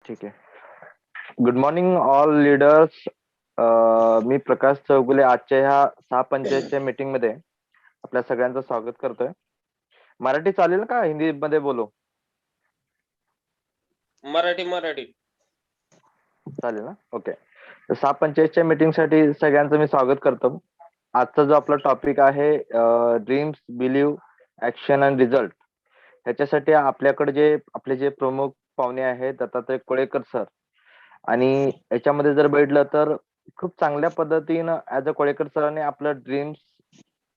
ठीक आहे. Good morning all leaders. मी प्रकाश चौगुले आजच्या ह्या 6:45च्या मीटिंग मध्ये आपल्या सगळ्यांचं स्वागत करतोय. मराठी चालेल का हिंदी मध्ये बोलू? मराठी मराठी चालेल ना? ओके. 6:45च्या मीटिंग साठी सगळ्यांचं मी स्वागत करतो. आजचा जो आपला टॉपिक आहे dreams, believe, action and result. ह्याच्यासाठी आपल्याकडे आपले जे प्रमुख पाहुणे आहेत दत्तात्रय कोळेकर सर, आणि याच्यामध्ये जर बघितलं तर खूप चांगल्या पद्धतीनं ऍज अ कोळेकर सरांनी आपलं ड्रीम्स,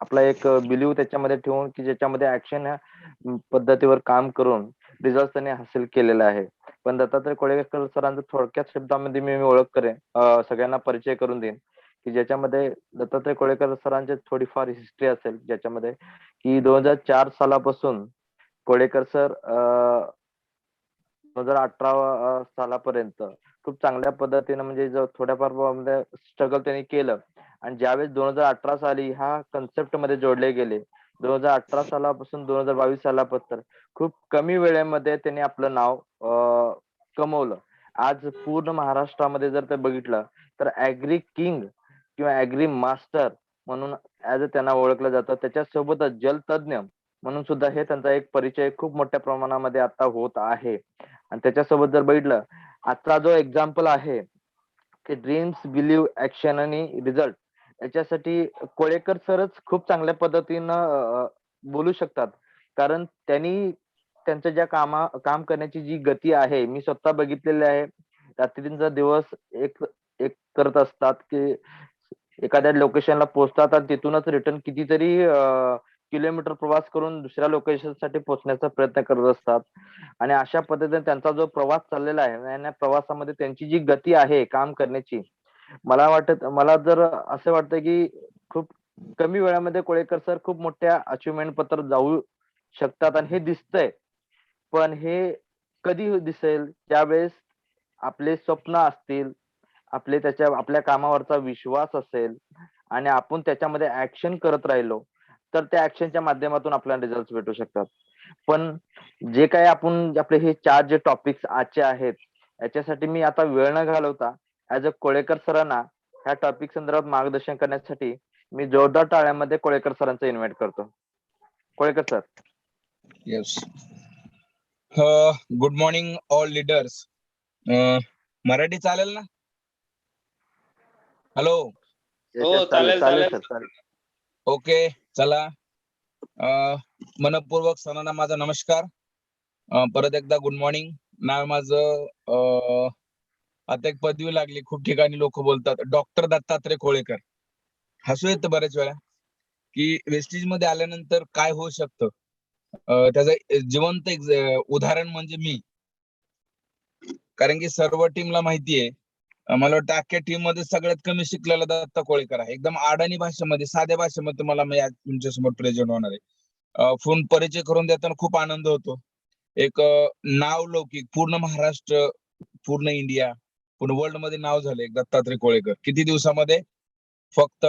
आपला एक बिलीव्ह त्याच्यामध्ये ठेवून की ज्याच्यामध्ये ऍक्शन ह्या पद्धतीवर काम करून रिझल्ट त्यांनी हासिल केलेला आहे. पण दत्तात्रय कोळेकर सरांचं थोडक्यात शब्दामध्ये मी ओळख करेन, सगळ्यांना परिचय करून देईन की ज्याच्यामध्ये दत्तात्रय कोळेकर सरांची थोडीफार हिस्ट्री असेल, ज्याच्यामध्ये की 2004 सालापासून कोळेकर सर 2018 सालापर्यंत खूप चांगल्या पद्धतीनं म्हणजे जो थोड्याफार स्ट्रगल त्यांनी केलं, आणि ज्यावेळेस 2018 साली ह्या कन्सेप्ट मध्ये जोडले गेले, 2018 सालापासून 2022 सालापर्यंत खूप कमी वेळेमध्ये त्यांनी आपलं नाव कमवलं. आज पूर्ण महाराष्ट्रामध्ये जर ते बघितलं तर ऍग्री किंग किंवा ऍग्री मास्टर म्हणून ऍज अ त्यांना ओळखलं जातं. त्याच्यासोबतच जलतज्ञ म्हणून सुद्धा हे त्यांचा एक परिचय खूप मोठ्या प्रमाणामध्ये आता होत आहे. आणि त्याच्यासोबत जर बघितलं, आजचा जो एक्झाम्पल आहे की ड्रीम्स, बिलीव्ह, ऍक्शन आणि रिझल्ट, याच्यासाठी कोळेकर सरच खूप चांगल्या पद्धतीनं बोलू शकतात. कारण त्यांनी त्यांचं काम करण्याची जी गती आहे, मी स्वतः बघितलेली आहे. रात्रीचा दिवस एक एक करत असतात की एखाद्या लोकेशनला पोहोचतात आणि तिथूनच रिटर्न कितीतरी किलोमीटर प्रवास करून दुसऱ्या लोकेशन साठी पोहोचण्याचा प्रयत्न करत असतात. आणि अशा पद्धतीने त्यांचा जो प्रवास चाललेला आहे, आणि या प्रवासामध्ये त्यांची जी गती आहे काम करण्याची, मला जर असं वाटतं की खूप कमी वेळामध्ये कोळेकर सर खूप मोठ्या अचिव्हमेंट पत्र जाऊ शकतात. आणि हे दिसतंय, पण हे कधी दिसेल? ज्यावेळेस आपले स्वप्न असतील, आपल्या कामावरचा विश्वास असेल, आणि आपण त्याच्यामध्ये ऍक्शन करत राहिलो, तर त्या ऍक्शनच्या माध्यमातून आपल्याला रिझल्ट भेटू शकतात. पण जे काही आपण आपले हे 4 जे टॉपिक्स आजचे आहेत, याच्यासाठी मी आता वेळ न घालवता ऍज अ कोळेकर सरांना ह्या टॉपिक संदर्भात मार्गदर्शन करण्यासाठी मी जोरदार टाळ्यामध्ये कोळेकर सरांचं इन्व्हाइट करतो. Kolekar sir. Yes. Good morning all leaders. Marathi चालेल ना? हॅलो. हो, चालेल चालेल. सर, चालेल. ओके, चला. मनपूर्वक सणांना माझा नमस्कार. परत एकदा गुड मॉर्निंग. नाव माझं आता एक पदवी लागली, खूप ठिकाणी लोक बोलतात डॉक्टर दत्तात्रय कोळेकर. हसू येतं बऱ्याच वेळा की वेस्टेज मध्ये आल्यानंतर काय होऊ शकतं. त्याचं जिवंत उदाहरण म्हणजे मी. कारण की सर्व टीमला माहितीये, मला वाटतं अख्ख्या टीम मध्ये सगळ्यात कमी शिकलेला दत्ता कोळेकर आहे. एकदम अडाणी भाषेमध्ये, साध्या भाषेमध्ये मला मी आज तुमच्यासमोर प्रेझेंट होणार आहे. फोन परिचय करून देताना खूप आनंद होतो. एक नाव लौकिक, पूर्ण महाराष्ट्र, पूर्ण इंडिया, पूर्ण वर्ल्ड मध्ये नाव झालं एक दत्तात्रय कोळेकर. किती दिवसामध्ये? फक्त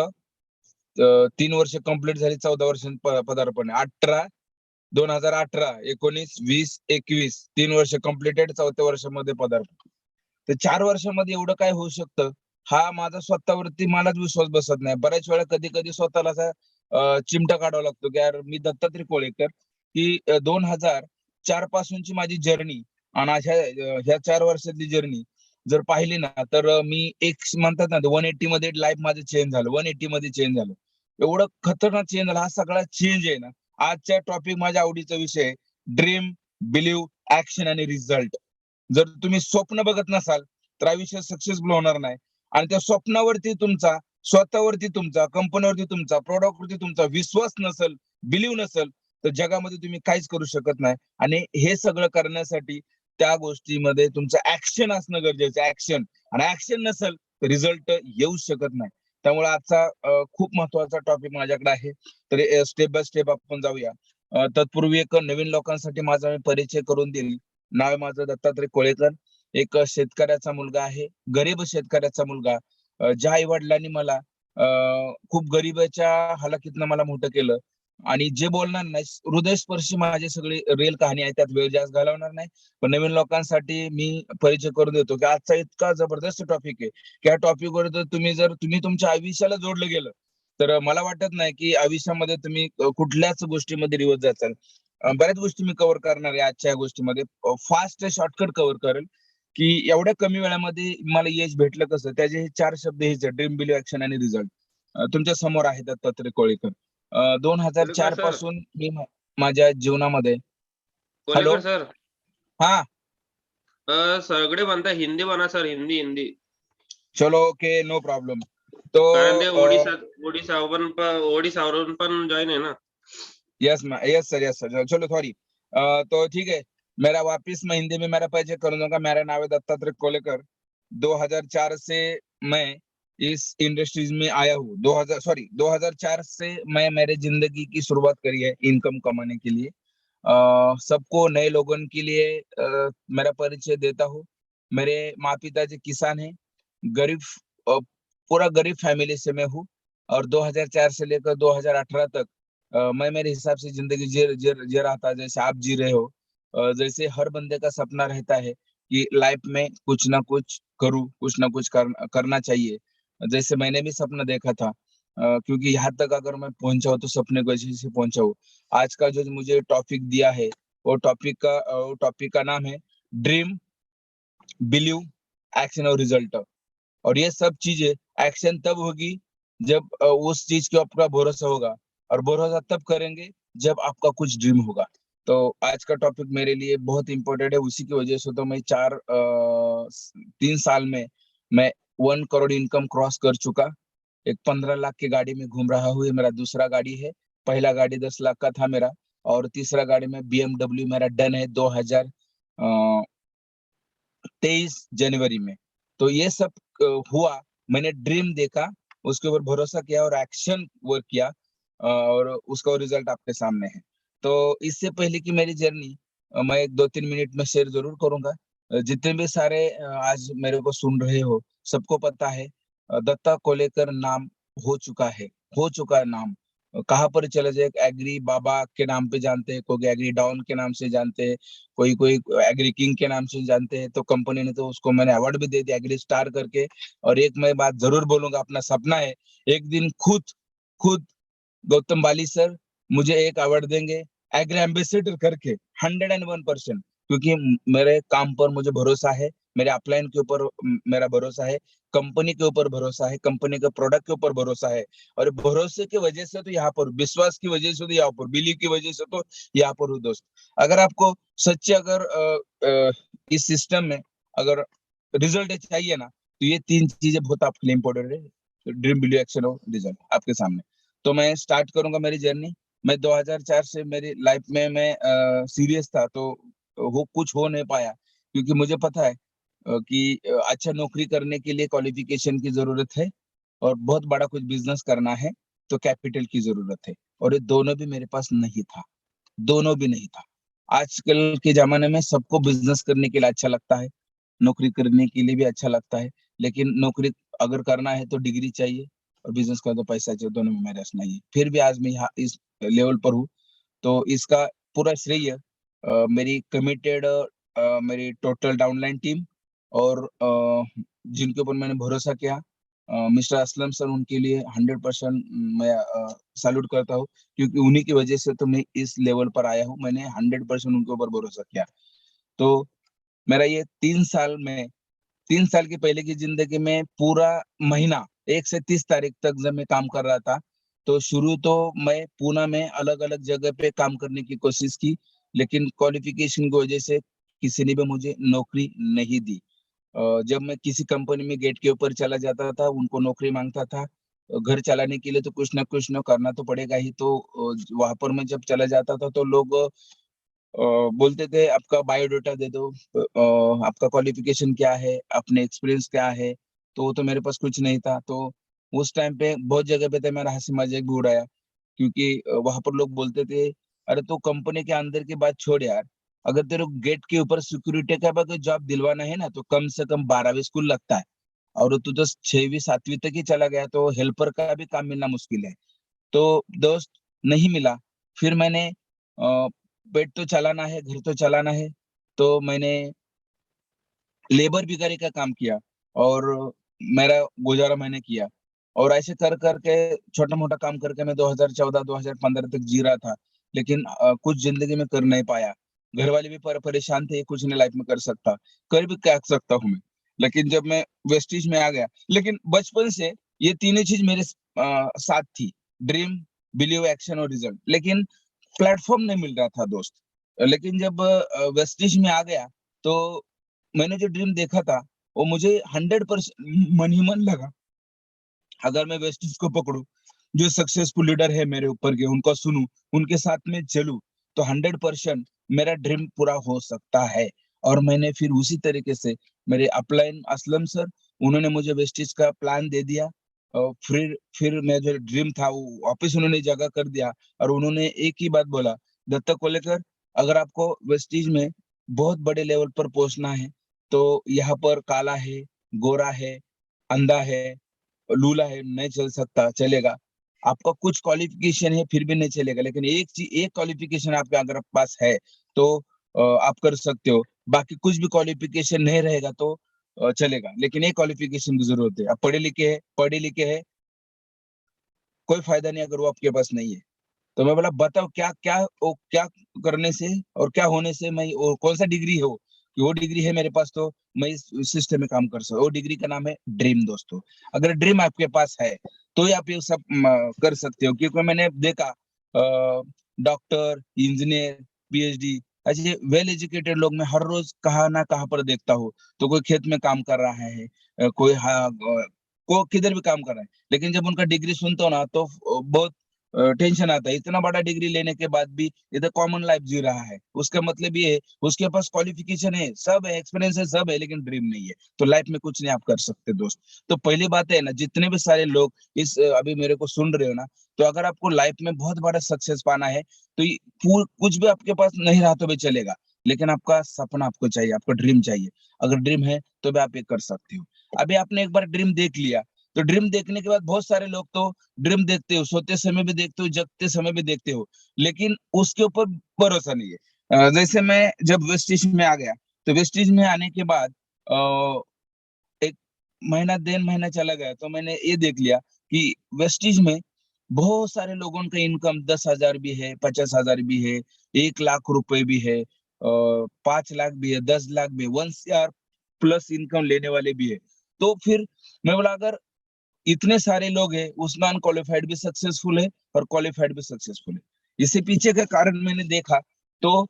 3 वर्ष कंप्लीट झाली, 14 वर्ष पदार्पण. 2018, 19, 20, 21 3 वर्ष कंप्लीटेड, 4थ्या वर्षामध्ये पदार्पण. तर 4 वर्षामध्ये एवढं काय होऊ शकतं, हा माझा स्वतःवरती मलाच विश्वास बसत नाही. बऱ्याच वेळा कधी स्वतःला असा चिमटा काढावा लागतो की यार मी दत्तात्रय कोळेकर, की 2004 पासूनची माझी जर्नी आणि ह्या 4 वर्षातली जर्नी जर पाहिली ना, तर मी एक म्हणतात ना 180 मध्ये लाईफ माझं चेंज झालं. 180 मध्ये चेंज झालं. एवढं खतरनाक चेंज झालं. हा सगळा चेंज आहे ना, आजच्या टॉपिक माझ्या आवडीचा विषय ड्रीम, बिलीव्ह, ऍक्शन आणि रिझल्ट. जर तुम्ही स्वप्न बघत नसाल तर आयुष्य सक्सेसफुल होणार नाही. आणि त्या स्वप्नावरती तुमचा, स्वतःवरती तुमचा, कंपनीवरती तुमचा, प्रोडक्टवरती तुमचा विश्वास नसेल, बिलीव्ह नसेल, तर जगामध्ये तुम्ही काहीच करू शकत नाही. आणि हे सगळं करण्यासाठी त्या गोष्टीमध्ये तुमचं ऍक्शन असणं गरजेचं आहे. ऍक्शन. आणि ऍक्शन नसेल तर रिझल्ट येऊ शकत नाही. त्यामुळे आजचा खूप महत्वाचा टॉपिक माझ्याकडे आहे. तर स्टेप बाय स्टेप आपण जाऊया. तत्पूर्वी एक नवीन लोकांसाठी माझा मी परिचय करून देईल. नाव माझं दत्तात्रय कोळेकर. एक शेतकऱ्याचा मुलगा आहे, गरीब शेतकऱ्याचा मुलगा. ज्या आई वडिलांनी मला खूप गरिबाच्या हालाकीतनं मला मोठं केलं, आणि जे बोलणार नाही, हृदयस्पर्शी माझे सगळे रिअल कहाणी आहे, त्यात वेळ जास्त घालवणार नाही. पण नवीन लोकांसाठी मी परिचय करून देतो की आजचा इतका जबरदस्त टॉपिक आहे की या टॉपिकवर जर तुम्ही तुमच्या आयुष्याला जोडलं गेलं तर मला वाटत नाही की आयुष्यामध्ये तुम्ही कुठल्याच गोष्टीमध्ये रिवर्स जाचाल. बऱ्याच गोष्टी मी कव्हर करणार आहे आजच्या या गोष्टीमध्ये. फास्ट शॉर्टकट कव्हर करेल की एवढ्या कमी वेळामध्ये मला यश भेटलं कसं. त्याचे हे 4 शब्द हेच आहेत: ड्रीम, बिलीव्ह, ऍक्शन आणि रिझल्ट. तुमच्या समोर आहे दत्तात्रय कोळेकर. 2004 कोलेकर सर. पासून मी माझ्या जीवनामध्ये. हॅलो. कोलेकर सर. हा, सगळे म्हणता हिंदी म्हणा सर, हिंदी हिंदी. चलो ओके, नो प्रॉब्लम. तो कारण ते ओडिसावरून पण जॉईन आहे ना. यस सर, यस सर, चलो सॉरी. तो ठीक है, मेरा वापिस मैं हिंदी में मेरा परिचय कर दूंगा. मेरा नाम है दत्तात्रय कोलेकर. 2004 से मैं इस इंडस्ट्रीज में आया हूँ. 2004 से मैं मेरे जिंदगी की शुरुआत करी है इनकम कमाने के लिए. सबको, नए लोगों के लिए मेरा परिचय देता हूँ. मेरे माँ पिताजी किसान हैं. गरीब, पूरा गरीब फैमिली से मैं हूँ. और 2004 से लेकर 2018 तक मैं मेरे हिसाब से जिंदगी जी रहा था जैसे आप जी रहे हो. जैसे हर बंदे का सपना रहता है कि लाइफ में कुछ ना कुछ करूँ, कुछ ना कुछ करना चाहिए. जैसे मैंने भी सपना देखा था, क्योंकि यहाँ तक अगर मैं पहुंचा हूँ तो सपने की वजह से पहुंचा हूँ. आज का जो मुझे टॉपिक दिया है वो टॉपिक का नाम है ड्रीम, बिलीव, एक्शन और रिजल्ट. और ये सब चीजें एक्शन तब होगी जब उस चीज के आपका भरोसा होगा, और भरोसा तब करेंगे जब आपका कुछ ड्रीम होगा. तो आज का टॉपिक मेरे लिए बहुत इंपॉर्टेंट है. उसी की वजह से तो मैं 3 साल में मैं 1 करोड़ इनकम क्रॉस कर चुका. एक 15 लाख की गाड़ी में घूम रहा हूँ. ये मेरा दूसरा गाड़ी है. पहला गाड़ी 10 लाख का था मेरा, और तीसरा गाड़ी में BMW मेरा डन है 2023 जनवरी में. तो ये सब हुआ. मैंने ड्रीम देखा, उसके ऊपर भरोसा किया और एक्शन वर्क किया, और उसका रिजल्ट आपके सामने है. तो इससे पहले की मेरी जर्नी मैं 2-3 मिनट में शेयर जरूर करूंगा. जितने भी सारे आज मेरे को सुन रहे हो, सबको पता है दत्ता कोलेकर नाम हो चुका है नाम. कहाँ पर चले जाए, एग्री बाबा के नाम पे जानते हैं, कोई एग्री डॉन के नाम से जानते हैं, कोई कोई एग्री किंग के नाम से जानते हैं. तो कंपनी ने तो उसको मैंने अवार्ड भी दे दिया एग्री स्टार करके. और एक मैं बात जरूर बोलूंगा, अपना सपना है एक दिन खुद गौतम बाली सर मुझे एक अवार्ड देंगे एग्री एम्बेसडर करके, 101%. क्योंकि मेरे काम पर मुझे भरोसा है, मेरे अपलाइन के ऊपर मेरा भरोसा है, कंपनी के ऊपर भरोसा है, कंपनी के प्रोडक्ट के ऊपर भरोसा है. और भरोसे की वजह से तो यहाँ पर, विश्वास की वजह से तो यहाँ पर, बिलीव की वजह से तो यहाँ पर हूँ दोस्त. अगर आपको सच्चे, अगर इस सिस्टम में अगर रिजल्ट चाहिए ना, तो ये 3 चीजें बहुत आपके लिए इंपॉर्टेंट है: ड्रीम, बिलीव, एक्शन और रिजल्ट आपके सामने. तो मैं स्टार्ट करूंगा मेरी जर्नी. मैं 2004 से मेरी लाइफ में मैं सीरियस था, तो वो कुछ हो नहीं पाया, क्योंकि मुझे पता है कि अच्छा नौकरी करने के लिए क्वालिफिकेशन की जरूरत है, और बहुत बड़ा कुछ बिजनेस करना है तो कैपिटल की जरूरत है. और ये दोनों भी मेरे पास नहीं था, दोनों भी नहीं था. आजकल के जमाने में सबको बिजनेस करने के लिए अच्छा लगता है, नौकरी करने के लिए भी अच्छा लगता है, लेकिन नौकरी अगर करना है तो डिग्री चाहिए, और बिजनेस का तो पैसा चाहिए. दोनों में मेरा रस नहीं है. फिर भी आज मैं यहाँ इस लेवल पर हूँ. तो इसका पूरा श्रेय मेरी कमिटेड, मेरी टोटल डाउनलाइन टीम, और जिनके ऊपर मैंने भरोसा किया, मिस्टर असलम सर, उनके लिए 100% मैं सैल्यूट करता हूँ. क्योंकि उन्हीं की वजह से तो मैं इस लेवल पर आया हूँ. मैंने 100% उनके ऊपर भरोसा किया. तो मेरा ये 3 साल की पहले की जिंदगी में पूरा महीना 1 से 30 तारीख तक जब मैं काम कर रहा था, तो शुरू तो मैं पुणे में अलग-अलग जगह पे काम करने की कोशिश की, लेकिन क्वालिफिकेशन की वजह से किसी ने भी मुझे नौकरी नहीं दी. जब मैं किसी कंपनी में गेट के ऊपर चला जाता था, उनको नौकरी मांगता था. घर चलाने के लिए तो कुछ ना करना तो पड़ेगा ही. तो वहां पर मैं जब चला जाता था तो लोग बोलते थे आपका बायोडाटा दे दो, आपका क्वालिफिकेशन क्या है, अपने एक्सपीरियंस क्या है. तो वो तो मेरे पास कुछ नहीं था. तो उस टाइम पे बहुत जगह पे तो मेरा हंसी मजाक भी उड़ाया, क्योंकि वहां पर लोग बोलते थे, अरे तू कंपनी के अंदर की बात छोड़ यार, अगर तेरे को गेट के ऊपर सिक्योरिटी का अगर जॉब दिलवाना है ना, तो कम से कम 12वीं स्कूल लगता है, और तू तो 6वीं 7वीं तक ही चला गया, तो हेल्पर का भी काम मिलना मुश्किल है. तो दोस्त, नहीं मिला. फिर मैंने पेट तो चलाना है, घर तो चलाना है, तो मैंने लेबर भिखारी का काम किया और मेरा गुजारा मैंने किया। और ऐसे कर करके छोटा मोटा काम करके मैं 2014 2015 तक जी रहा था। लेकिन कुछ जिंदगी में कर नहीं पाया। घर वाले भी परेशान थे, कुछ नहीं लाइफ में कर सकता, कर भी क्या सकता हूँ मैं। लेकिन जब मैं वेस्टिज में आ गया, लेकिन बचपन से ये तीनों चीज मेरे साथ थी, ड्रीम, बिलीव, एक्शन और रिजल्ट। लेकिन प्लेटफॉर्म नहीं मिल रहा था दोस्त। लेकिन जब वेस्टिज में आ गया, तो मैंने जो ड्रीम देखा था वो मुझे 100% मन ही मन लगा। अगर मैं वेस्टिज को पकड़ू, जो सक्सेसफुल लीडर है मेरे ऊपर के, उनको सुनूं, उनके साथ में चलूं, तो 100% मेरा ड्रीम पूरा हो सकता है। और मैंने फिर उसी तरीके से, मेरे अपलाइन असलम सर, उन्होंने मुझे वेस्टिज का प्लान दे दिया। और फिर मैं जो ड्रीम था वो वापस उन्होंने जगह कर दिया। और उन्होंने एक ही बात बोला, दत्तक कोलेकर, अगर आपको वेस्टिज में बहुत बड़े लेवल पर पहुंचना है, तो यहाँ पर काला है, गोरा है, अंधा है, लूला है, नहीं चल सकता, चलेगा। आपका कुछ क्वालिफिकेशन है फिर भी नहीं चलेगा, लेकिन एक क्वालिफिकेशन आपके अगर पास है तो आप कर सकते हो। बाकी कुछ भी क्वालिफिकेशन नहीं रहेगा तो चलेगा, लेकिन एक क्वालिफिकेशन की जरूरत है। आप पढ़े लिखे हैं, कोई फायदा नहीं अगर वो आपके पास नहीं है। तो मैं बोला, बताओ क्या क्या, वो क्या करने से और क्या होने से मैं, और कौन सा डिग्री हो कि वो डिग्री है मेरे पास तो मैं इस सिस्टम में काम कर सकता हूँ। वो डिग्री का नाम है ड्रीम दोस्तों। अगर ड्रीम आपके पास है तो ही आप ये सब कर सकते हो। क्योंकि मैंने देखा डॉक्टर, इंजीनियर, पीएचडी, ऐसे वेल एजुकेटेड लोग मैं हर रोज कहाँ ना कहाँ पर देखता हूँ। तो कोई खेत में काम कर रहा है, कोई को किधर भी काम कर रहा है, लेकिन जब उनका डिग्री सुनता हूँ ना तो बहुत टेंशन आता है। इतना बड़ा डिग्री लेने के बाद भी इधर कॉमन लाइफ जी रहा है। उसका मतलब ये है, उसके पास क्वालिफिकेशन है, सब है, एक्सपीरियंस है, सब है, लेकिन ड्रीम नहीं है। तो लाइफ में कुछ नहीं आप कर सकते दोस्त। तो पहली बात है ना, जितने भी सारे लोग इस अभी मेरे को सुन रहे हो ना, तो अगर आपको लाइफ में बहुत बड़ा सक्सेस पाना है, तो कुछ भी आपके पास नहीं रहा तो भी चलेगा, लेकिन आपका सपना आपको चाहिए, आपको ड्रीम चाहिए। अगर ड्रीम है तो भी आप ये कर सकते हो। अभी आपने एक बार ड्रीम देख लिया, तो ड्रीम देखने के बाद बहुत सारे लोग तो ड्रीम देखते हो, सोते समय भी देखते हो, जगते समय भी देखते हो, लेकिन उसके ऊपर भरोसा नहीं है। जैसे मैं जब वेस्टिज में आ गया, तो वेस्टिज में आने के बाद एक महीना 1.5 महीना चला गया, तो मैंने ये देख लिया कि वेस्टिज में बहुत सारे लोगों का इनकम 10,000 भी है, 50,000 भी है, 1 लाख रुपए भी है, 5 लाख भी है, 10 लाख भी है, 1 CR प्लस इनकम लेने वाले भी है। तो फिर मैं बोला, अगर इतने सारे लोग हैं, उसमें अनक्वालिफाइड भी सक्सेसफुल है और क्वालिफाइड भी सक्सेसफुल है। इसी पीछे का कारण मैंने देखा, तो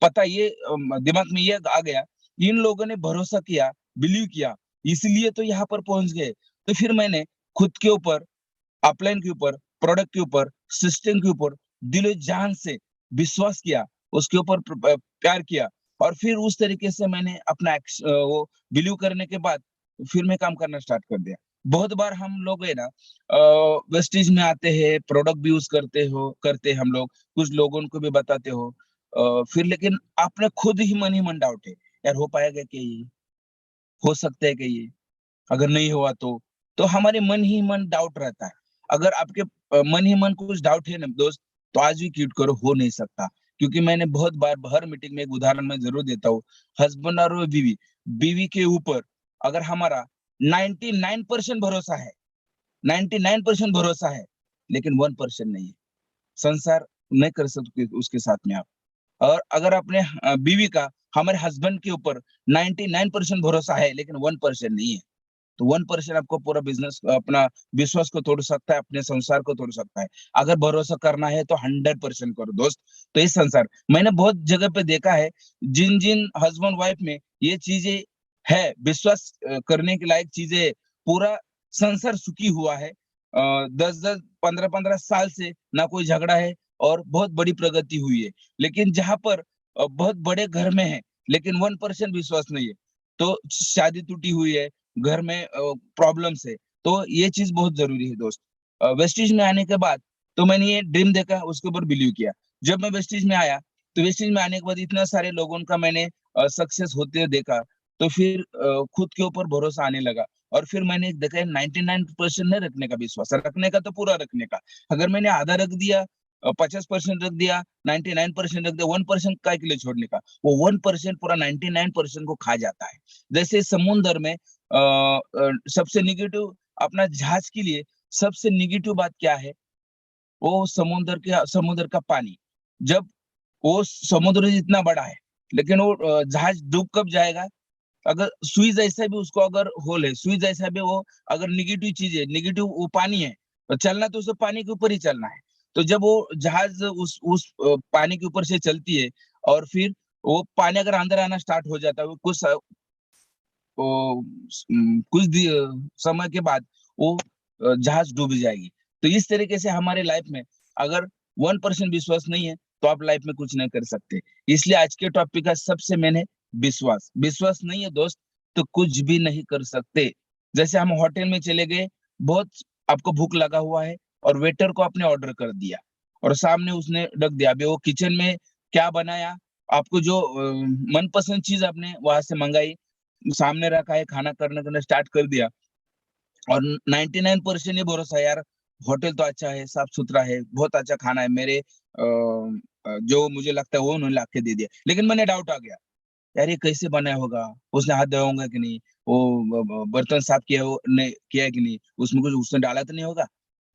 पता ये दिमाग में ये आ गया, इन लोगों ने भरोसा किया, बिलीव किया, इसलिए तो यहाँ पर पहुंच गए। तो फिर मैंने खुद के ऊपर, अपलाइन के ऊपर, प्रोडक्ट के ऊपर, सिस्टम के ऊपर दिलो जान से विश्वास किया, उसके ऊपर प्यार किया। और फिर उस तरीके से मैंने अपना वो बिलीव करने के बाद फिर मैं काम करना स्टार्ट कर दिया। बहुत बार हम लोग है ना, वेस्टेज में आते हैं, प्रोडक्ट भी यूज करते हैं हम लोग, कुछ लोगों को भी बताते हो, फिर लेकिन आपने खुद ही मन डाउट है, यार हो पाएगा क्या ये, हो सकता है क्या ये, अगर नहीं हुआ तो हमारे मन ही मन डाउट रहता है। अगर आपके मन ही मन कुछ डाउट है ना दोस्त, तो आज भी क्विट करो, हो नहीं सकता। क्योंकि मैंने बहुत बार हर मीटिंग में एक उदाहरण मैं जरूर देता हूँ, हस्बैंड और बीवी, बीवी के ऊपर अगर हमारा 99% भरोसा है, 99% भरोसा है, लेकिन 1% नहीं है, संसार नहीं कर सकते उसके साथ में आप। और अगर अपने बीवी का हमारे हस्बैंड के ऊपर 99% भरोसा है, लेकिन 1% नहीं है, तो 1% आपको पूरा बिजनेस, अपना विश्वास को तोड़ सकता है, अपने संसार को तोड़ सकता है। अगर भरोसा करना है तो 100% करो दोस्त। तो इस संसार, मैंने बहुत जगह पे देखा है, जिन जिन हस्बैंड वाइफ में ये चीजें है, विश्वास करने के लायक चीजें, पूरा संसार सुखी हुआ है। 10-10, 15-15 साल से ना कोई झगड़ा है और बहुत बड़ी प्रगति हुई है। लेकिन जहां पर बहुत बड़े घर में है, लेकिन 1% विश्वास नहीं है, तो शादी टूटी हुई है, घर में प्रॉब्लम्स है। तो ये चीज बहुत जरूरी है दोस्त। वेस्टिज में आने के बाद तो मैंने ये ड्रीम देखा, उसके ऊपर बिलीव किया। जब मैं वेस्टिज में आया, तो वेस्टिज में आने के बाद इतना सारे लोगों का मैंने सक्सेस होते हुए देखा, तो फिर खुद के ऊपर भरोसा आने लगा। और फिर मैंने देखा है, 99% नहीं रखने का विश्वास, रखने का तो पूरा रखने का। अगर मैंने आधा रख दिया, 50% रख दिया, 99% रख दिया, 1% काय के लिए छोड़ने का? वो 1% पूरा 99% को खा जाता है। जैसे समुद्र में सबसे निगेटिव अपना जहाज के लिए सबसे निगेटिव बात क्या है? वो समुद्र का पानी। जब वो समुद्र जितना बड़ा है, लेकिन वो जहाज डूब कब जाएगा? अगर सुई जैसा भी उसको अगर होल है, सुई जैसा भी वो अगर निगेटिव चीज है, निगेटिव वो पानी है, तो चलना तो उसे पानी के ऊपर ही चलना है। तो जब वो जहाज उस पानी के ऊपर से चलती है और फिर वो पानी अगर अंदर आना स्टार्ट हो जाता है, वो समय के बाद वो जहाज डूब जाएगी। तो इस तरीके से हमारे लाइफ में अगर 1% विश्वास नहीं है तो आप लाइफ में कुछ नहीं कर सकते। इसलिए आज के टॉपिक का सबसे मेन है विश्वास। विश्वास नहीं है दोस्त तो कुछ भी नहीं कर सकते। जैसे हम होटल में चले गए, बहुत आपको भूख लगा हुआ है और वेटर को आपने ऑर्डर कर दिया और सामने उसने रख दिया। अभी वो किचन में क्या बनाया, आपको जो मनपसंद चीज आपने वहां से मंगाई, सामने रखा है, खाना करने स्टार्ट कर दिया और 99% ये भरोसा है यार, होटल तो अच्छा है, साफ सुथरा है, बहुत अच्छा खाना है, मेरे जो मुझे लगता है वो उन्होंने ला के दे दिया। लेकिन मैंने डाउट आ गया, यार ये कैसे बनाया होगा, उसने हाथ धोया होगा कि नहीं, वो बर्तन साफ किया है कि नहीं, उसमें कुछ उसने डाला तो नहीं होगा।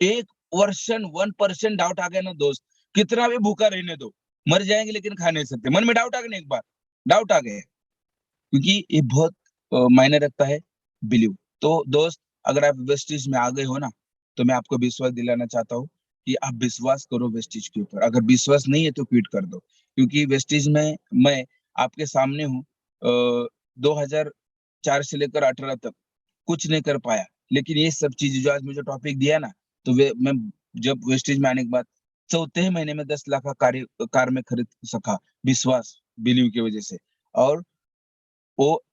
1% डाउट आ गया ना दोस्त, कितना भी भूखा रहने दो, मर जाएंगे लेकिन खा नहीं सकते। मन में डाउट आ गया ना, एक बार डाउट आ गया, क्योंकि ये बहुत मायने रखता है बिलीव। तो दोस्त अगर आप वेस्टेज में आ गए हो ना, तो मैं आपको विश्वास दिलाना चाहता हूँ कि आप विश्वास करो वेस्टेज के ऊपर। अगर विश्वास नहीं है तो क्विट कर दो, क्योंकि वेस्टेज में मैं आपके सामने हूँ। 2004 से लेकर 18 तक कुछ नहीं कर पाया, लेकिन ये सब चीजें जो आज मुझे टॉपिक दिया ना, तो मैं जब वेस्टेज में आने के बाद चौथे ही महीने में 10 लाख का कार में खरीद सका, विश्वास बिलीव की वजह से। और वो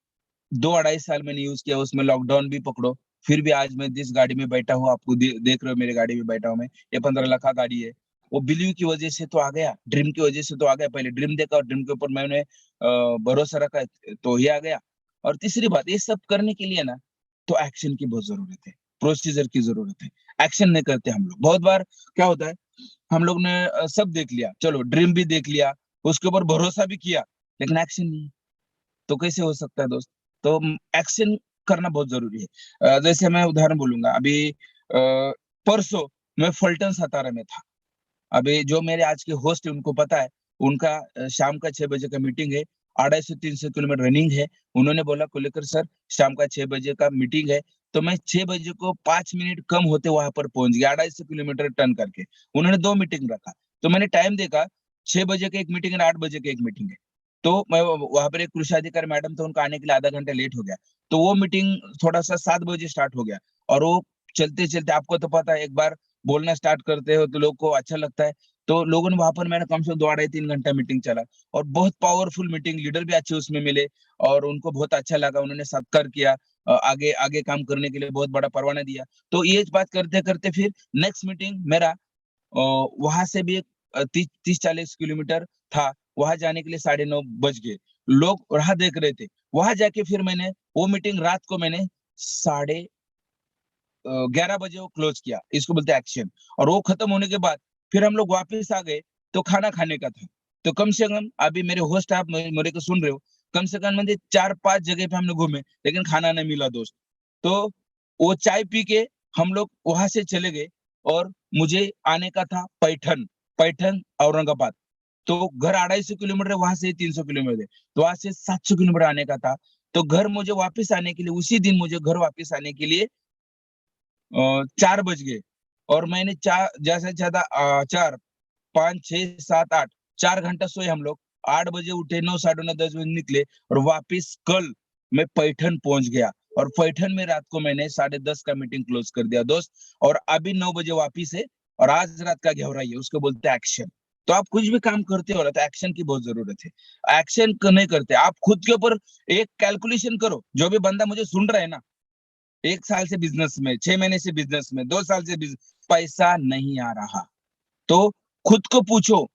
2 अढ़ाई साल मैंने यूज किया, उसमें लॉकडाउन भी पकड़ो, फिर भी आज मैं जिस गाड़ी में बैठा हूँ, आपको देख रहे हो मेरी गाड़ी में बैठा हूँ मैं, ये 15 लाख का गाड़ी है। वो बिलीव की वजह से तो आ गया, ड्रीम की वजह से तो आ गया। पहले ड्रीम देखा और ड्रीम के ऊपर मैंने भरोसा रखा, तो ये आ गया। और तीसरी बात, ये सब करने के लिए ना तो एक्शन की बहुत जरूरत है, प्रोसीजर की जरूरत है। एक्शन नहीं करते हम लोग। बहुत बार क्या होता है, हम लोग ने सब देख लिया, चलो ड्रीम भी देख लिया, उसके ऊपर भरोसा भी किया, लेकिन एक्शन नहीं, तो कैसे हो सकता है दोस्त? तो एक्शन करना बहुत जरूरी है। जैसे मैं उदाहरण बोलूंगा, अभी परसों मैं फलटन सतारा में था। अभी जो मेरे आज के होस्ट है उनको पता है, उनका शाम का 6 बजे का मीटिंग है, 250-300 किलोमीटर रनिंग है। उन्होंने बोला कुलेकर सर शाम का 6 बजे का मीटिंग है, तो मैं 6 बजे को 5 मिनट कम होते वहां पर पहुंच गया, 250 किलोमीटर टर्न करके। उन्होंने 2 मीटिंग रखा, तो मैंने टाइम देखा, 6 बजे का एक मीटिंग है, 8 बजे का एक मीटिंग है। तो मैं वहां पर एक कृषि अधिकारी मैडम थे, उनका आने के लिए आधा घंटा लेट हो गया, तो वो मीटिंग थोड़ा सा 7 बजे स्टार्ट हो गया। और वो चलते चलते, आपको तो पता है, एक बार बोलना स्टार्ट करते हो तो लोग को अच्छा लगता है, तो लोगों ने वहां पर, मैंने कम से कम 2 अढ़ाई 3 घंटा मीटिंग चला और बहुत पावरफुल मीटिंग, लीडर भी अच्छे उसमें मिले और उनको बहुत अच्छा लगा, उन्होंने सत्कार किया, आगे आगे काम करने के लिए बहुत बड़ा परवाना दिया। तो ये बात करते करते फिर नेक्स्ट मीटिंग मेरा वहां से भी 30-40 किलोमीटर था, वहां जाने के लिए 9:30 बज गए। लोग राह देख रहे थे, वहां जाके फिर मैंने वो मीटिंग रात को मैंने 11:30 बजे वो क्लोज किया, इसको बोलते हैं एक्शन। और वो खत्म होने के बाद फिर हम लोग वापस आ गए, तो खाना खाने का था। तो कम से कम, अभी मेरे होस्ट आप मेरे को सुन रहे हो, कम से कम मुझे 4-5 जगह पे हमने घूमे, लेकिन खाना नहीं मिला दोस्त। तो वो चाय पी के हम लोग वहां से चले गए और मुझे आने का था पैठन, पैठन औरंगाबाद। तो घर 250 किलोमीटर, वहां से 300 किलोमीटर, तो वहां से 700 किलोमीटर आने का था। तो घर मुझे वापस आने के लिए, उसी दिन मुझे घर वापस आने के लिए 4 बज गए। और मैंने जैसे ज्यादा 4, 5, 6, 7, 8, 4 घंटा सोए हम लोग। 8 बजे उठे, 9, 9:30, 10 बजे निकले और वापिस कल मैं पैठन पहुंच गया। और पैठन में रात को मैंने 10:30 का मीटिंग क्लोज कर दिया दोस्त। और अभी 9 बजे वापिस है और आज रात का घेवराई है, उसको बोलते हैं एक्शन। तो आप कुछ भी काम करते हो ना, तो एक्शन की बहुत जरूरत है। एक्शन नहीं करते, आप खुद के ऊपर एक कैलकुलेशन करो। जो भी बंदा मुझे सुन रहा है ना, 1 साल से बिजनेस में, 6 महीने से बिजनेस में, 2 साल से पैसा नहीं आ रहा, तो खुद को पूछो।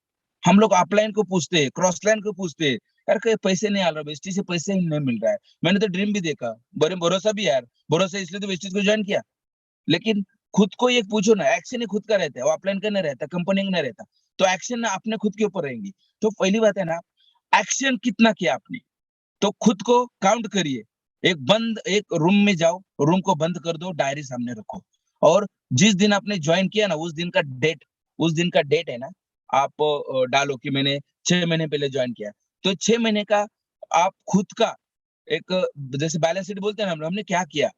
हम लोग अपलाइन को पूछते हैं, क्रॉस लाइन को पूछते हैं, यार कहीं पैसे नहीं आ रहा, वेस्टिज से पैसे ही नहीं मिल रहा है। मैंने तो ड्रीम भी देखा, बड़े भरोसा भी यार, भरोसा इसलिए तो वेस्टिज को ज्वाइन किया। लेकिन खुद को एक पूछो ना, एक्शन ही खुद का रहता है, वो अपलाइन का नहीं रहता, कंपनी का नहीं रहता। तो एक्शन आपने खुद के ऊपर रहेंगी। तो पहली बात है ना, एक्शन कितना किया आपने, तो खुद को काउंट करिए। एक रूम में जाओ, रूम को बंद कर दो, डायरी सामने रखो, और जिस दिन आपने ज्वाइन किया ना, उस दिन का डेट है ना, आप डालो कि मैंने 6 महीने पहले ज्वाइन किया। तो 6 महीने का आप खुद का एक, जैसे बैलेंस शीट बोलते हैं ना, हमने क्या किया,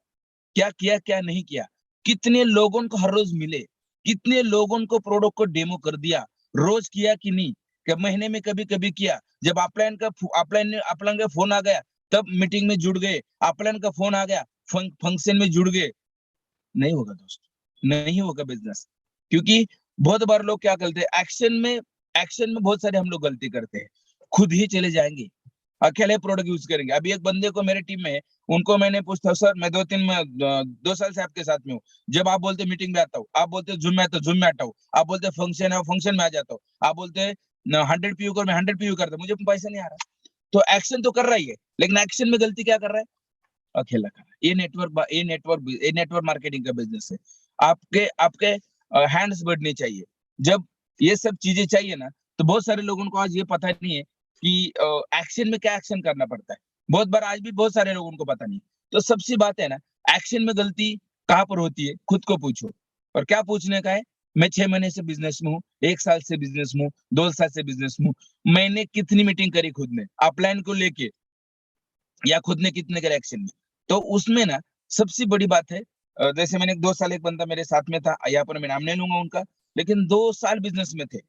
क्या नहीं किया, कितने लोगों को हर रोज मिले, कितने लोगों को प्रोडक्ट को डेमो कर दिया, रोज किया कि नहीं, कि महीने में कभी कभी किया, जब अपलाइन का फोन आ गया तब मीटिंग में जुड़ गए, अपलाइन का फोन आ गया फंक्शन में जुड़ गए। नहीं होगा दोस्त, नहीं होगा बिजनेस। क्योंकि बहुत बार लोग क्या करते हैं, एक्शन में बहुत सारे हम लोग गलती करते हैं, खुद ही चले जाएंगे, अकेले प्रोडक्ट यूज करेंगे। अभी एक बंदे को मेरे टीम में, उनको मैंने पूछा, सर मैं 2 साल से आपके साथ में हूँ, जब आप बोलते मीटिंग में आता हूँ, आप बोलते जूम में आता हूँ, जूम में आता हूँ, आप बोलते फंक्शन है फंक्शन में आ जाता हूँ, आप बोलते 100 पीयू कर, मैं 100 पीयू करता हूँ, मुझे पैसा नहीं आ रहा। तो एक्शन तो कर रहा ही है, लेकिन एक्शन में गलती क्या कर रहा है, अकेला कर रहा है। ये नेटवर्क मार्केटिंग का बिजनेस है। आपके आपके हैंड्स बढ़ने चाहिए। जब ये सब चीजें चाहिए ना, तो बहुत सारे लोगों को आज ये पता नहीं है कि एक्शन में क्या एक्शन करना पड़ता है। बहुत बार आज भी बहुत सारे लोगों को पता नहीं। तो सबसे बात है ना, एक्शन में गलती कहाँ पर होती है, खुद को पूछो। और क्या पूछने का है, मैं 6 महीने से बिजनेस में हूँ, 1 साल से बिजनेस में हूँ, 2 साल से बिजनेस में हूँ, मैंने कितनी मीटिंग करी खुद ने अपलाइन को लेके, या खुद ने कितने करे एक्शन में। तो उसमें ना सबसे बड़ी बात है, जैसे मैंने 2 साल एक बंदा मेरे साथ में था, यहाँ पर मैं नाम नहीं लूंगा उनका, लेकिन 2 साल बिजनेस में थे,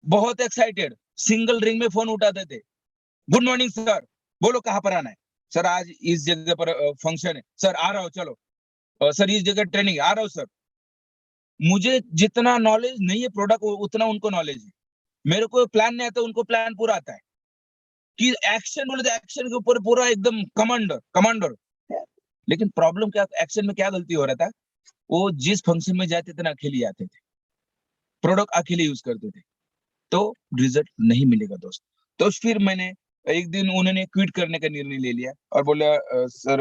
बहुत एक्साइटेड, सिंगल रिंग में फोन उठाते थे, गुड मॉर्निंग सर, बोलो कहाँ पर आना है, सर आज इस जगह पर फंक्शन है, सर आ रहा हूँ चलो, सर इस जगह ट्रेनिंग आ रहा हूँ सर। मुझे जितना नॉलेज नहीं है प्रोडक्ट, उतना उनको नॉलेज है। मेरे को प्लान नहीं आता, उनको प्लान पूरा आता है। कि एक्शन बोले तो एक्शन के ऊपर पूरा एकदम कमांडर। लेकिन प्रॉब्लम क्या, एक्शन में क्या गलती हो रहा था, वो जिस फंक्शन में जाते थे ना, अकेले ही आते थे, प्रोडक्ट अकेले यूज करते थे, तो रिजल्ट नहीं मिलेगा दोस्त। तो फिर मैंने एक दिन, उन्होंने क्विट करने का निर्णय ले लिया और बोला, सर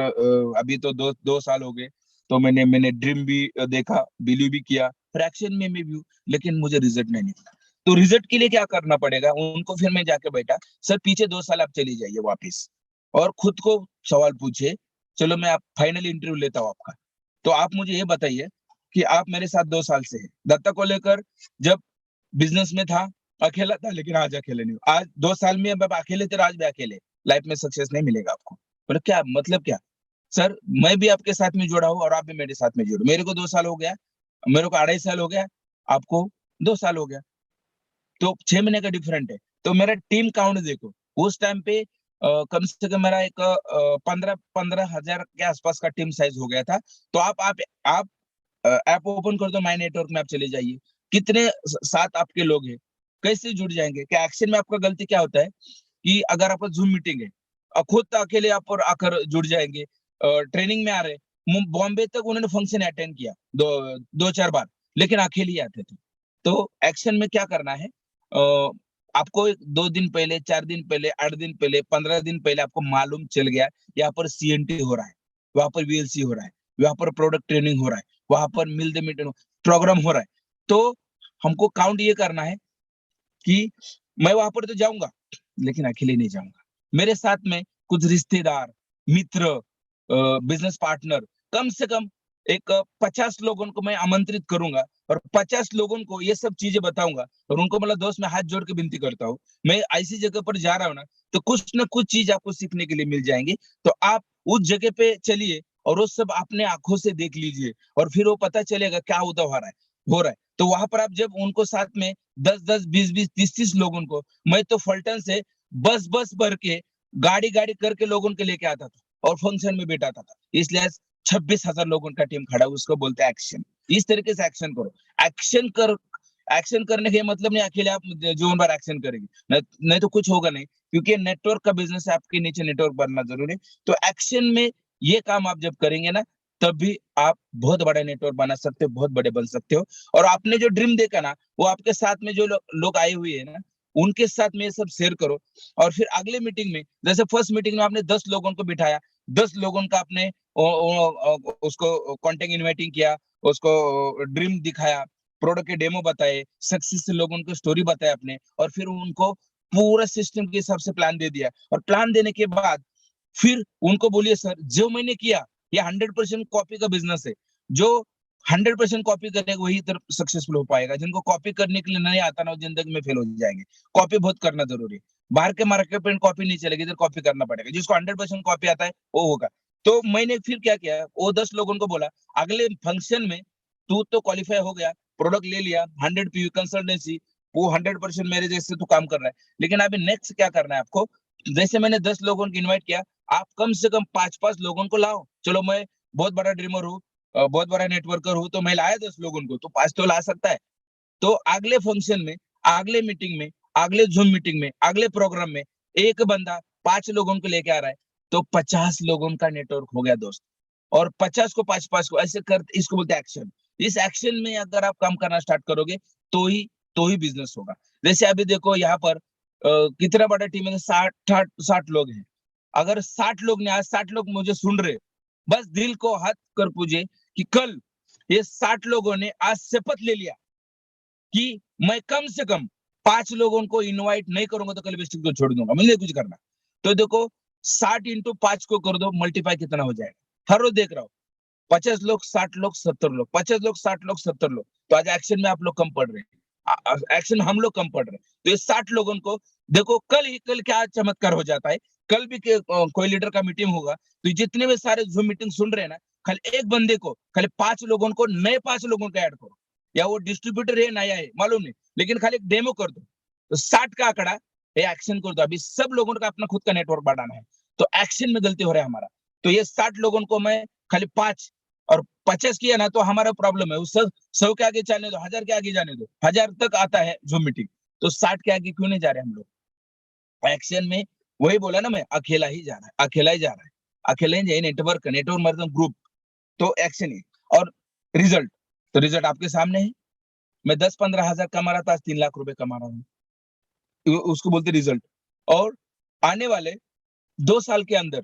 अभी तो 2 साल हो गए, तो मैंने ड्रीम भी देखा, बिलीव भी किया, फिर एक्शन में भी हूँ, लेकिन मुझे रिजल्ट नहीं निकला। तो रिजल्ट के लिए क्या करना पड़ेगा उनको, फिर मैं जाके बैठा, सर पीछे 2 साल आप चली जाइए वापिस, और खुद को सवाल पूछे, चलो मैं आप फाइनल इंटरव्यू लेता हूँ आपका। तो आप मुझे ये बताइए कि आप मेरे साथ 2 साल से है, दत्ता को लेकर जब बिजनेस में था अकेला था, लेकिन आज अकेले नहीं हूं। आज 2 साल में अब अकेले थे, आज भी अकेले, लाइफ में सक्सेस नहीं मिलेगा आपको। बोले क्या मतलब, क्या सर, मैं भी आपके साथ में जुड़ा हूँ और आप भी मेरे साथ में जुड़ो, मेरे को 2 साल हो गया, मेरे को 2.5 साल हो गया, आपको 2 साल हो गया, तो 6 महीने का डिफरेंट है। तो मेरा टीम काउंट देखो, उस टाइम पे कम से कम मेरा एक 15,000 के आसपास का टीम साइज हो गया था। तो आप ऐप ओपन कर दो, माई नेटवर्क में आप चले जाइए, कितने साथ आपके लोग हैं, कैसे जुड़ जाएंगे। क्या एक्शन में आपका गलती क्या होता है कि अगर आपका जूम मीटिंग है, खुद तो अकेले आप और आकर जुड़ जाएंगे, ट्रेनिंग में आ रहे, बॉम्बे तक उन्होंने फंक्शन अटेंड किया 2-4 बार, लेकिन अकेले ही आते थे। तो एक्शन में क्या करना है, आपको 2 दिन पहले, 4 दिन पहले, 8 दिन पहले, 15 दिन पहले आपको मालूम चल गया यहाँ पर CNT हो रहा है, वहां पर VLC हो रहा है, वहां पर प्रोडक्ट ट्रेनिंग हो रहा है, वहां पर मिल द मीटिंग प्रोग्राम हो रहा है। तो हमको काउंट ये करना है कि मैं वहां पर तो जाऊंगा, लेकिन अकेले नहीं जाऊंगा, मेरे साथ में कुछ रिश्तेदार, मित्र, बिजनेस पार्टनर, कम से कम एक 50 लोगों को मैं आमंत्रित करूंगा, और 50 लोगों को ये सब चीजें बताऊंगा, और उनको मतलब दोस्त मैं हाथ जोड़ के विनती करता हूँ, मैं ऐसी जगह पर जा रहा हूँ ना, तो कुछ ना कुछ चीज आपको सीखने के लिए मिल जाएंगी। तो आप उस जगह पे चलिए और वो सब अपने आंखों से देख लीजिए, और फिर वो पता चलेगा क्या उदा हो रहा है। तो वहां पर आप जब उनको साथ में 10-10, 20-20, 30-30 लोगों को, मैं तो फलटन से बस भर के, गाड़ी करके लोगों के लेके आता था और फंक्शन में बैठाता था। इसलिए 26,000 लोगों का टीम खड़ा, उसको बोलते हैं एक्शन। इस तरीके से एक्शन करो। एक्शन करने के मतलब नहीं अकेले आप जीवन भर एक्शन करेंगे, नहीं तो कुछ होगा नहीं, क्योंकि नेटवर्क का बिजनेस है, आपके नीचे नेटवर्क बनना जरूरी है। तो एक्शन में ये काम आप जब करेंगे ना, तब भी आप बहुत बड़ा नेटवर्क बना सकते हो, बहुत बड़े बन सकते हो। और आपने जो ड्रीम देखा ना, वो आपके साथ में जो लोग आए हुए हैं ना, उनके साथ में ये सब शेयर करो। और फिर अगले मीटिंग में, जैसे फर्स्ट मीटिंग में आपने 10 लोगों को बिठाया, 10 लोगों का आपने उसको कॉन्टेक्ट इनवाइटिंग किया, उसको ड्रीम दिखाया, प्रोडक्ट के डेमो बताए, सक्सेस से लोगों को स्टोरी बताया आपने, और फिर उनको पूरा सिस्टम के हिसाब से प्लान दे दिया। और प्लान देने के बाद फिर उनको बोलिए सर जो मैंने किया ये 100% कॉपी का बिजनेस है, जो 100% कॉपी करेगा वही तरफ सक्सेसफुल हो पाएगा। जिनको कॉपी करने के लिए नहीं आता ना वो जिंदगी में फेल हो जाएंगे। कॉपी बहुत करना जरूरी है। बाहर के मार्केट में कॉपी नहीं चलेगी, इधर कॉपी करना पड़ेगा। जिसको 100% कॉपी आता है वो होगा। तो मैंने फिर क्या किया, वो 10 लोगों को बोला अगले फंक्शन में तू तो क्वालिफाई हो गया, प्रोडक्ट ले लिया, 100 पीवी कंसल्टेंसी, वो 100% मेरे जैसे तू काम कर रहा है, लेकिन अभी नेक्स्ट क्या करना है आपको। जैसे मैंने 10 लोगों को इन्वाइट किया, आप कम से कम 5-5 लोगों को लाओ। चलो मैं बहुत बड़ा ड्रीमर हूँ, बहुत बड़ा नेटवर्कर हूँ, तो मैं लाया 10 लोगों को, तो 5 तो ला सकता है। तो अगले फंक्शन में, अगले मीटिंग में, अगले जूम मीटिंग में, अगले प्रोग्राम में एक बंदा 5 लोगों को लेके आ रहा है, तो 50 लोगों का नेटवर्क हो गया दोस्त। और 50 को 5-5 को ऐसे कर, इसको बोलते हैं एक्शन। इस एक्शन में अगर आप काम करना स्टार्ट करोगे तो ही बिजनेस होगा। जैसे अभी देखो यहाँ पर कितना बड़ा टीम है, 60 लोग हैं। अगर 60 लोग ने आज 60 लोग मुझे सुन रहे, बस दिल को हाथ कर पूछे कि कल ये 60 लोगों ने आज शपथ ले लिया कि मैं कम से कम 5 लोगों को इनवाइट नहीं करूंगा तो कल डिस्ट्रिक्ट को छोड़ दूंगा, मुझे कुछ करना। तो देखो 60 इंटू 5 को कर दो, मल्टीप्लाई कितना हो जाएगा। हर रोज देख रहा हूँ 50 लोग, 60 लोग, 70 लोग, 50 लोग, 60 लोग, 70 लोग। तो आज एक्शन में आप लोग कम पड़ रहे हैं, एक्शन हम लोग कम पड़ रहे हैं। तो ये 60 लोगों को देखो, कल क्या चमत्कार हो जाता है। कल भी कोई लीडर का मीटिंग होगा, तो जितने भी सारे जूम मीटिंग सुन रहे हैं ना, खाली एक बंदे को, खाली 5 लोगों को, नए 5 लोगों को ऐड करो, या वो डिस्ट्रीब्यूटर है नया है मालूम नहीं, लेकिन खाली एक डेमो कर दो, तो 60 का आंकड़ा ये एक्शन कर दो। अभी सब लोगों का अपना खुद का नेटवर्क बढ़ाना है, तो एक्शन में गलती हो रहा है हमारा। तो ये 60 लोगों को मैं खाली 5 और 50 किया ना, तो हमारा प्रॉब्लम है। उस 100 के आगे चलने दो, 1000 के आगे जाने दो, 1000 तक आता है जूम मीटिंग, तो 60 के आगे क्यों नहीं जा रहे हम लोग एक्शन में। वही बोला ना मैं, अकेला ही जा रहा है, अकेला ही जा रहा है, अकेला ही जाए। नेटवर्क मतलब ग्रुप, तो एक्शन है। और रिजल्ट, तो रिजल्ट आपके सामने है। मैं 10-15 हजार कमा रहा था, आज 3 लाख रुपए कमा रहा हूँ, उसको बोलते रिजल्ट। और आने वाले 2 साल के अंदर,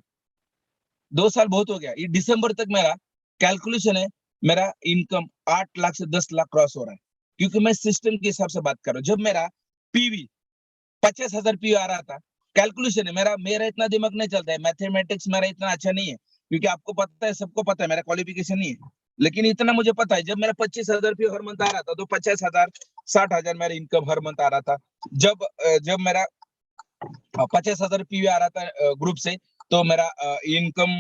2 साल बहुत हो गया, ये दिसंबर तक मेरा कैलकुलेशन है, मेरा इनकम 8 लाख से 10 लाख क्रॉस हो रहा है। क्योंकि मैं सिस्टम के हिसाब से बात कर रहा हूँ। जब मेरा पीवी 50,000 पीवी आ रहा था, कैलकुलेशन है मेरा इतना दिमाग नहीं चलता है, मैथमेटिक्स मेरा इतना अच्छा नहीं है, क्योंकि आपको पता है, सबको पता है मेरा क्वालिफिकेशन नहीं है, लेकिन इतना मुझे पता है, जब मेरा 25,000 पीवी हर मंथ आ रहा था, तो 50,000 60,000 मेरा इनकम हर मंथ आ रहा था। जब मेरा 50,000 पीवी आ रहा था ग्रुप से, तो मेरा इनकम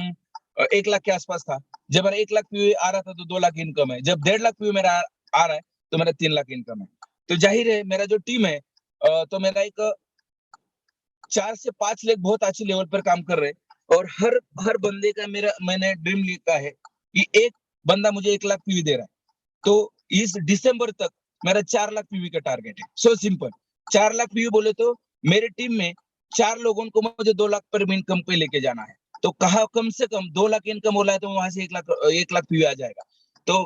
1 लाख के आसपास था। जब मेरा 1 लाख पीवी आ रहा था, तो 2 लाख इनकम है। जब 1.5 लाख पीवी मेरा आ रहा है, तो मेरा 3 लाख इनकम है। तो जाहिर है मेरा जो टीम है, तो मेरा एक 4 से 5 लोग बहुत अच्छे लेवल पर काम कर रहे हैं। और हर बंदे का मैंने ड्रीम लिखा है कि एक बंदा मुझे 1 लाख पीवी दे रहा है, तो इस दिसंबर तक मेरा 4 लाख पीवी का टारगेट है। सो सिंपल, 4 लाख पीवी बोले तो मेरे टीम में 4 लोगों को मुझे 2 लाख पर इनकम पे लेके जाना है। तो कहा कम से कम 2 लाख इनकम हो रहा है, तो वहां से 1 लाख पीवी आ जाएगा। तो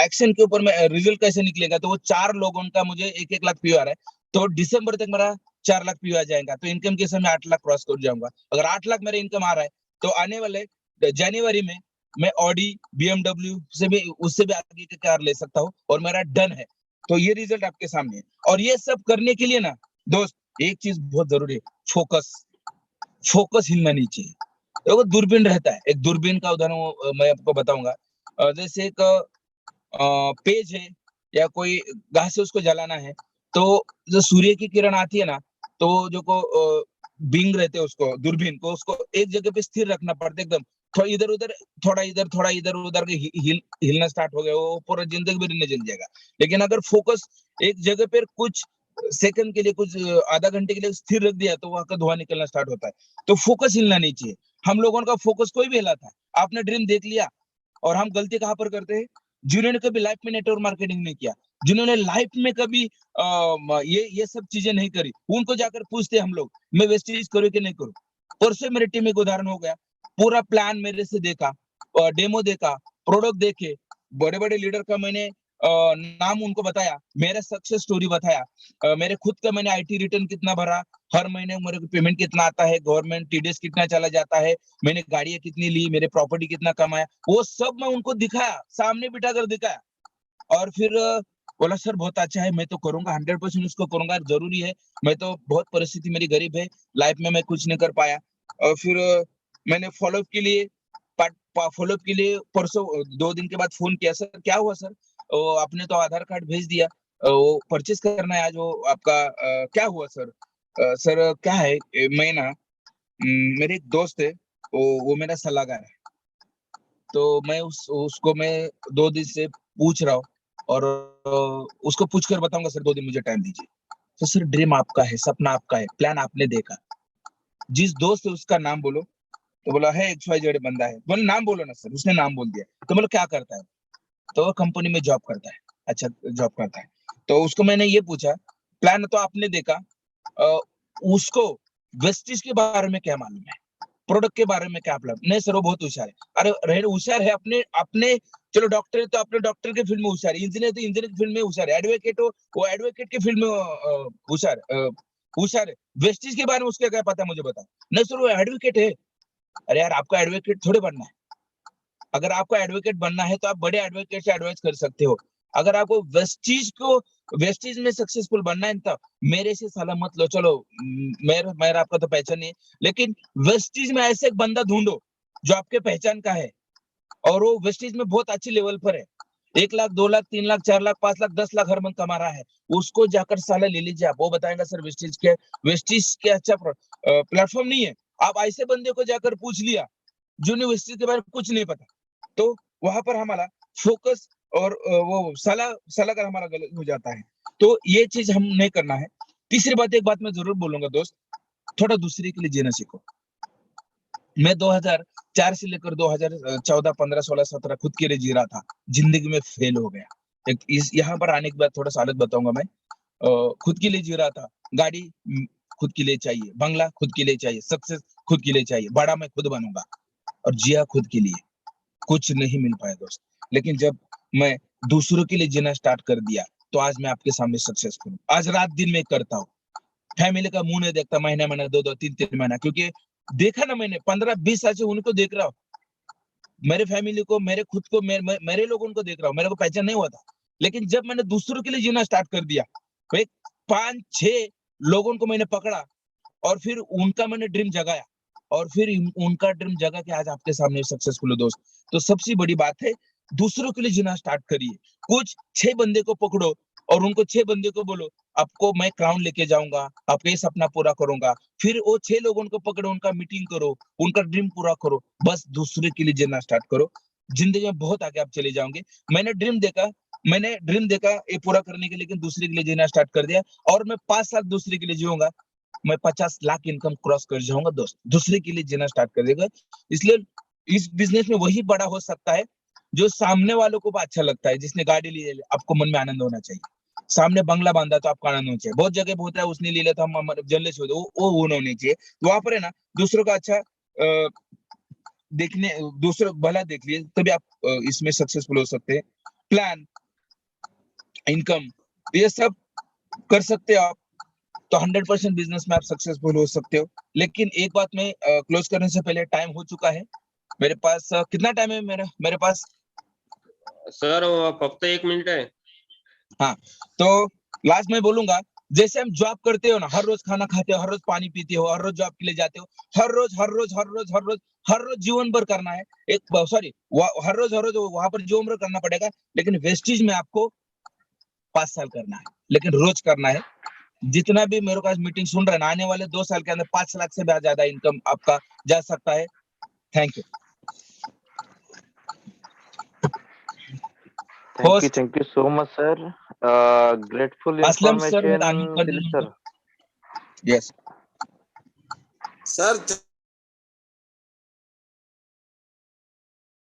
एक्शन के ऊपर में रिजल्ट कैसे निकलेगा, तो वो 4 लोगों का मुझे 1-1 लाख पीवी आ रहा है, तो दिसंबर तक मेरा 4 लाख पीवी आ जाएगा, तो इनकम के समय 8 लाख क्रॉस कर जाऊंगा। अगर 8 लाख मेरा इनकम आ रहा है, तो आने वाले जनवरी में मैं ऑडी, बीएमडब्ल्यू से भी, उससे भी आगे की कार ले सकता हूँ, और मेरा डन है। तो ये रिजल्ट आपके सामने है। और ये सब करने के लिए ना दोस्त, एक चीज बहुत जरूरी है, फोकस हिलना नहीं चाहिए। देखो दूरबीन रहता है, एक दूरबीन का उदाहरण मैं आपको बताऊंगा। जैसे एक पेज है, या कोई घास है, उसको जलाना है, तो जो सूर्य की किरण आती है ना, तो जो को बिंग रहते हैं, उसको दूरबीन को, उसको एक जगह पे स्थिर रखना पड़ता है एकदम। थोड़ा इधर उधर, थोड़ा इधर उधर हिलना स्टार्ट हो गया, वो पूरा जिंदगी भर नहीं जल जाएगा। लेकिन अगर फोकस एक जगह पर कुछ सेकंड के लिए, कुछ आधा घंटे के लिए स्थिर रख दिया, तो वहां का धुआं निकलना स्टार्ट होता है। तो फोकस हिलना नहीं चाहिए। हम लोगों का फोकस कोई भी हिलाता है। आपने ड्रीम देख लिया, और हम गलती कहाँ पर करते हैं, जिन्होंने कभी लाइफ में नेटवर्क मार्केटिंग नहीं किया, जिन्होंने लाइफ में कभी ये सब चीजें नहीं करी, उनको जाकर पूछते हम लोग, मैं वेस्टेज करूँ कि नहीं करूँ। परसों मेरे टीम में एक उदाहरण हो गया, पूरा प्लान मेरे से देखा, डेमो देखा, प्रोडक्ट देखे, बड़े बड़े लीडर का मैंने नाम उनको बताया, मेरा सक्सेस स्टोरी बताया, मेरे खुद का मैंने आईटी रिटर्न कितना भरा, हर महीने मेरे को पेमेंट कितना आता है, गवर्नमेंट टीडीएस कितना चला जाता है, मैंने गाड़ियां कितनी ली, मेरे प्रॉपर्टी कितना कमाया, वो सब मैं उनको दिखाया, सामने बिठा कर दिखाया। और फिर बोला सर बहुत अच्छा है, मैं तो करूंगा, 100% उसको करूंगा, जरूरी है, मैं तो बहुत परिस्थिति मेरी गरीब है, लाइफ में मैं कुछ नहीं कर पाया। और फिर मैंने फॉलोअप के लिए फॉलोअप के लिए परसों 2 दिन के बाद फोन किया, सर क्या हुआ सर, आपने तो आधार कार्ड भेज दिया, वो परचेज करना है आज, वो आपका क्या हुआ सर? सर क्या है, मैं ना मेरे एक दोस्त है, वो मेरा सलाहकार है, तो मैं उसको मैं 2 दिन से पूछ रहा हूँ, और उसको पूछ कर बताऊंगा सर, 2 दिन मुझे टाइम दीजिए। तो सर ड्रीम आपका है, सपना आपका है, प्लान आपने देखा, जिस दोस्त है उसका नाम बोलो। तो बोला है XYZ बंदा है। बोले नाम बोलो ना सर, उसने नाम बोल दिया। तो बोला क्या करता है? तो वो कंपनी में जॉब करता है। अच्छा जॉब करता है। तो उसको मैंने ये पूछा, प्लान तो आपने देखा, अ, उसको वेस्टिज के बारे में क्या मालूम है, प्रोडक्ट के बारे में क्या प्लान? नहीं सर वो बहुत होशियार है। अरे रहे होशियार है अपने अपने, चलो डॉक्टर है तो अपने डॉक्टर के फील्ड में होशियार है, इंजीनियर तो इंजीनियर की फील्ड में होशियार है, एडवोकेट हो वो एडवोकेट के फील्ड में होशियार होशियार है। वेस्टिज के बारे में उसका क्या पता है मुझे बताओ? नहीं सर वो एडवोकेट है। अरे यार आपको एडवोकेट थोड़े बनना है। अगर आपको एडवोकेट बनना है तो आप बड़े एडवोकेट से एडवाइस कर सकते हो। अगर आपको वेस्टीज में सक्सेसफुल बनना है तो मेरे से सलाह मत लो। चलो मेरा आपका तो पहचान नहीं है, लेकिन वेस्टीज में ऐसे एक बंदा ढूंढो जो आपके पहचान का है, और वो वेस्टीज में बहुत अच्छी लेवल पर है, 1 लाख 2 लाख 3 लाख 4 लाख 5 लाख 10 लाख हर मंथ कमा रहा है, उसको जाकर साला ले लीजिए आप। वो बताएगा सर वेस्टीज के अच्छा प्लेटफॉर्म नहीं है। आप ऐसे बंदे को जाकर पूछ लिया जो वेस्टीज के बारे में कुछ नहीं पता, तो वहां पर हमारा फोकस और वो सलाहकार हमारा गलत हो जाता है। तो ये चीज हम नहीं करना है। तीसरी बात, एक बात मैं जरूर बोलूंगा दोस्त, थोड़ा दूसरे के लिए जीना सीखो। मैं 2004 से लेकर 2014 15 16 17 खुद के लिए जी रहा था, जिंदगी में फेल हो गया। एक इस यहाँ पर आने के बाद थोड़ा सा अलग बताऊंगा मैं। खुद के लिए जी रहा था, गाड़ी खुद के लिए चाहिए, बंगला खुद के लिए चाहिए, सक्सेस खुद के लिए चाहिए, बड़ा मैं खुद बनूंगा, और जिया खुद के लिए। कुछ नहीं मिल पाया दोस्त, लेकिन जब मैं दूसरों के लिए जीना स्टार्ट कर दिया तो आज मैं आपके सामने सक्सेसफुल हूँ। आज रात दिन में करता हूँ, फैमिली का मुंह नहीं देखता, महीना महीना 2 2 3 3 महीना, क्योंकि देखा ना मैंने 15 20 साल से उनको देख रहा हूँ, मेरे फैमिली को, मेरे खुद को, मेरे लोगों को देख रहा हूँ, मेरे को पहचान नहीं हुआ था। लेकिन जब मैंने दूसरों के लिए जीना स्टार्ट कर दिया, तो एक 5 6 लोगों को मैंने पकड़ा, और फिर उनका मैंने ड्रीम जगाया, और फिर उनका ड्रीम जगा के आज आपके सामने सक्सेसफुल हो दोस्त। तो सबसे बड़ी बात है, दूसरों के लिए जीना स्टार्ट करिए। कुछ 6 बंदे को पकड़ो और उनको 6 बंदे को बोलो आपको मैं क्राउन लेके जाऊंगा, आपका ये सपना पूरा करूंगा। फिर वो 6 लोगों को पकड़ो, उनका मीटिंग करो, उनका ड्रीम पूरा करो, बस दूसरे के लिए जीना स्टार्ट करो। जिंदगी में बहुत आगे आप चले जाओगे। मैंने ड्रीम देखा ये पूरा करने के लिए, लेकिन दूसरे के लिए जीना स्टार्ट कर दिया, और मैं 5 साल दूसरे के लिए जीऊंगा, मैं 50 लाख इनकम क्रॉस कर जाऊंगा दोस्त, दूसरे के लिए जीना स्टार्ट कर देगा। इसलिए इस बिजनेस में वही बड़ा हो सकता है जो सामने वालों को अच्छा लगता है। जिसने गाड़ी ली है आपको मन में आनंद होना चाहिए, सामने बंगला बांधा तो आपको आनंद होना चाहिए। बहुत जगह होता है उसने ले लिया तो हम जल्लेस होते, वो होना चाहिए। तो वहां पर है ना, दूसरों का अच्छा देखने, दूसरों भला देख लिए, तभी आप इसमें सक्सेसफुल हो सकते हैं। प्लान, इनकम, ये सब कर सकते हो आप, तो 100% बिजनेस में आप सक्सेसफुल हो सकते हो। लेकिन एक बात मैं क्लोज करने से पहले, टाइम हो चुका है मेरे पास, कितना टाइम है मेरे पास? सर फक्त 1 मिनिट आहे. हाँ, तो लास्ट में बोलूंगा, जैसे हम जॉब करते हो ना, हर रोज खाना खाते हो, हर रोज पानी पीते हो, हर रोज जॉब के लिए जाते हो, हर रोज जीवन भर करना है। एक सॉरी, हर रोज वहां पर जीवन भर करना पड़ेगा, लेकिन वेस्टिज में आपको 5 साल करना है, लेकिन रोज करना है। जितना भी मेरे पास मीटिंग सुन रहे हैं, आने वाले 2 साल के अंदर 5 लाख से भी ज्यादा इनकम आपका जा सकता है। Thank you. Host thank you so much sir. Grateful Aslam sir, मैं इन्फॉर्मेशन अनम्यूट कर दिली दूं सर. उनको? Yes sir